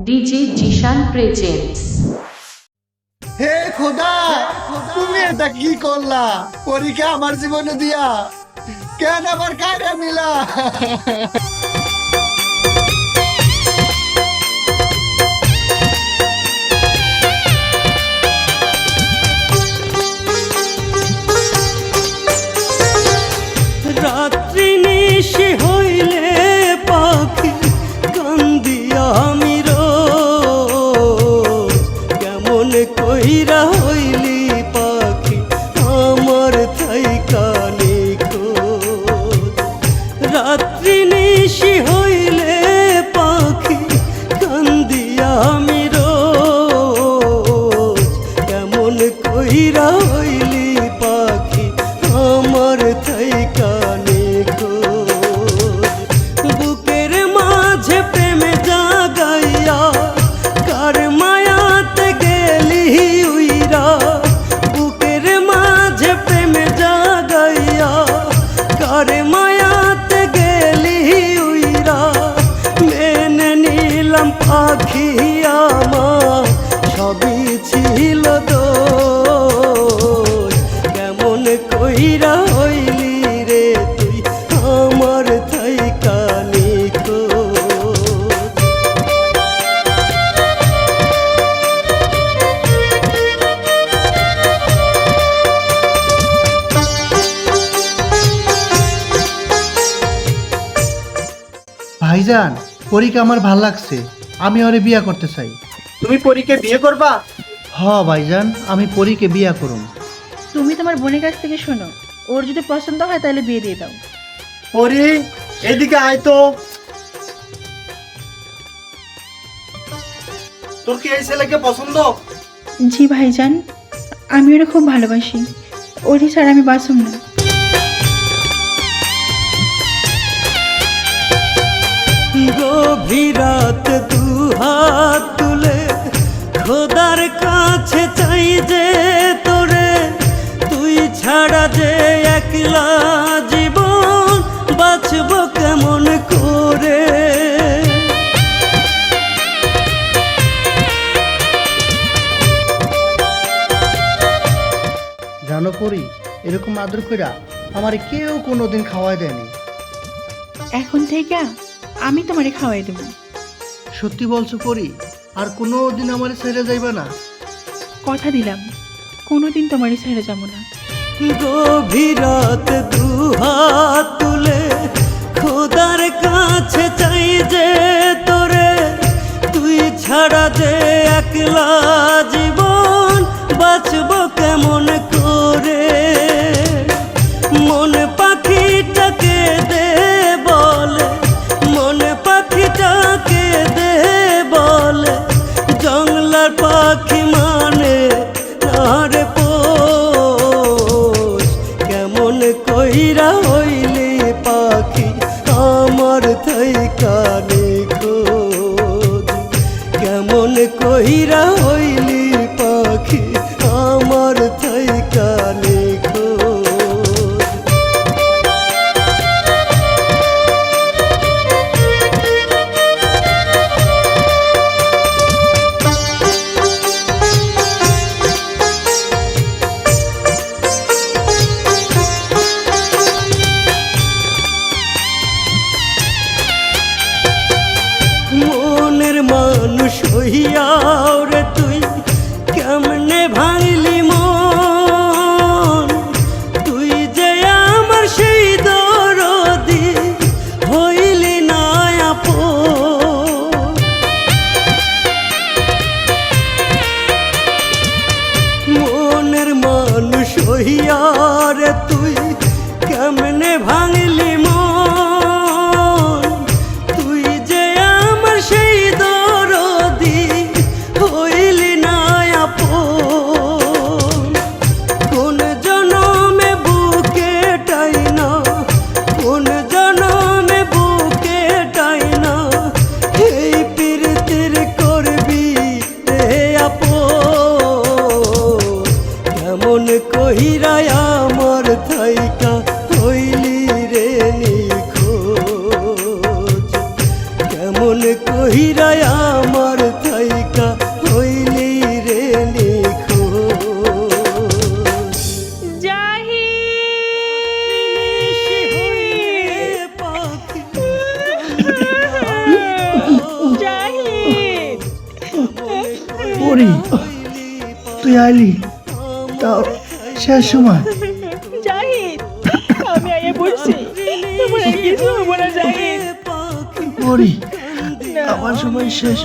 DJ Zeeshan presents. হে খোদা, তুমি এটা কি করলা? পরীক্ষা আমার জীবনে দিয়া কেন আবার কায়রা মিলা? রাত্রি নিশি হইলে পাখি কান্দিয়া আমি রোজ কেমন কইরা হইলি পাখি আমার থাইকা নিখোঁজ। রাত্রি নিশি হইলে পাখি কান্দিয়া আমি রোজ কেমন কইরা হইলি পাখি আমার থাইকা নিখোঁজ। বুকের মাঝে প্রেমে জাগাইয়া কার মায়াতে গেলি উইরা, বুকের মাঝে প্রেমে জাগাইয়া কার মায়াতে গেলি উইরা। মেনে নিলাম পাখি আমার সবই ছিল দোষ, কেমন কইরা হইলি রে তুই আমার থাইকা নিখোঁজ। ভাইজান, পরীকে আমার ভাল লাগছে, আমি ওরে বিয়া করতে চাই। তুমি পরীকে বিয়ে করবা? হ ভাইজান, আমি পরীকে বিয়া করুম। তুমি তোমার বোনের কাছ থেকে শোনো, ওর যদি পছন্দ হয় তাহলে বিয়ে দিয়ে দাও। পরি, এদিকে আয় তো। তোর কি এই ছেলেকে পছন্দ? জি ভাইজান, আমি ওরা খুব ভালোবাসি, ওরই ছাড়া আমি বাঁচুম না। গভীর রাত দুহাত তুলে খোদার কাছে চাই যে তোরে, তুই ছাড়া যে একলা জীবন বাঁচব কেমন করে। জানো পরি, এরকম আদর কইরা আমার কেউ কোনোদিন খাওয়াই দেয়নি। এখন থেকে আমি তোমারে খাওয়াই দেবো। সত্যি বলছো পরি? আর কোনোদিন আমার ছেড়ে যাইবা না? কথা দিলাম, কোনোদিন তোমারই ছেড়ে যাবো না। গভীর রাত দুহাত তুলে খোদার কাছে চাই যে তোরে, তুই ছাড়া যে একলা জীবন বাঁচব কেমন করে। মন পাখিটাকে দে বলে, মন পাখিটাকে দে বলে, জংলার পাখি মানে তার পোষ। কেমন কইরা হইলি পাখি আমার থাইকা নিখোঁজ, কেমন কইরা হইলি পাখি আমার থাইকা নিখোঁজ। মনের মানুষ হইয়াও রে তুই কেমনে ভাঙলি মন, তুই যে আমার সেই দরদি হইলি না আপন। মনের মানুষ হইয়া রে তুই কেমনে ভাঙলি মন, তুই যে আমার সেই দরদি হইলি না আপন। কোন জনমে বুকে টাইনা, কোন জনমে বুকে টাইনা এই পীড়িতের করবি রে আপন। কেমন কহিরা আমার থাইকা হইলি রে নিখোঁজ, কেমন কহিরা আমার পরি তুই আইলি তাও শেষ সময়। জাহিদ, আমি আইয়া পড়ছি, তোমার আর কিছু হবো না জাহিদ। পরি আমার সময় শেষ।